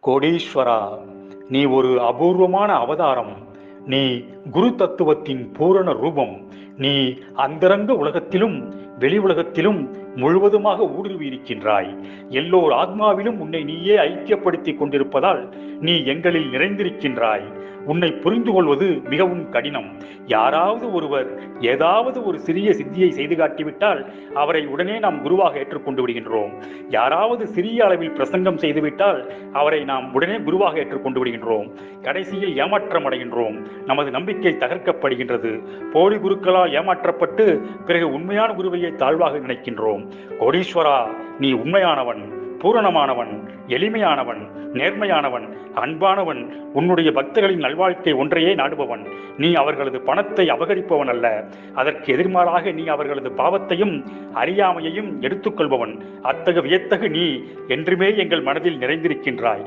கோடீஸ்வரா, நீ ஒரு அபூர்வமான அவதாரம். நீ குரு தத்துவத்தின் பூரண ரூபம். நீ அந்தரங்க உலகத்திலும் வெளி உலகத்திலும் முழுவதுமாக ஊடுருவியிருக்கின்றாய். எல்லோர் ஆத்மாவிலும் உன்னை நீயே ஐக்கியப்படுத்திக் கொண்டிருப்பதால் நீ எங்களில் நிறைந்திருக்கின்றாய். உன்னை புரிந்து கொள்வது மிகவும் கடினம். யாராவது ஒருவர் ஏதாவது ஒரு சிறிய சித்தியை செய்து காட்டிவிட்டால் அவரை உடனே நாம் குருவாக ஏற்றுக்கொண்டு விடுகின்றோம். யாராவது சிறிய அளவில் பிரசங்கம் செய்துவிட்டால் அவரை நாம் உடனே குருவாக ஏற்றுக்கொண்டு விடுகின்றோம். கடைசியில் ஏமாற்றம் அடைகின்றோம். நமது நம்பிக்கை தகர்க்கப்படுகின்றது. போலி குருக்களால் ஏமாற்றப்பட்டு பிறகு உண்மையான குருவையை தாழ்வாக நினைக்கின்றோம். கோடீஸ்வரா, நீ உண்மையானவன், பூரணமானவன், எளிமையானவன், நேர்மையானவன், அன்பானவன். உன்னுடைய பக்தர்களின் நல்வாழ்க்கை ஒன்றையே நாடுபவன். நீ அவர்களது பணத்தை அபகரிப்பவன் அல்ல. அதற்கு எதிர்மாறாக நீ அவர்களது பாவத்தையும் அறியாமையையும் எடுத்துக்கொள்பவன். அத்தகு வியத்தகு நீ என்றுமே எங்கள் மனதில் நிறைந்திருக்கின்றாய்.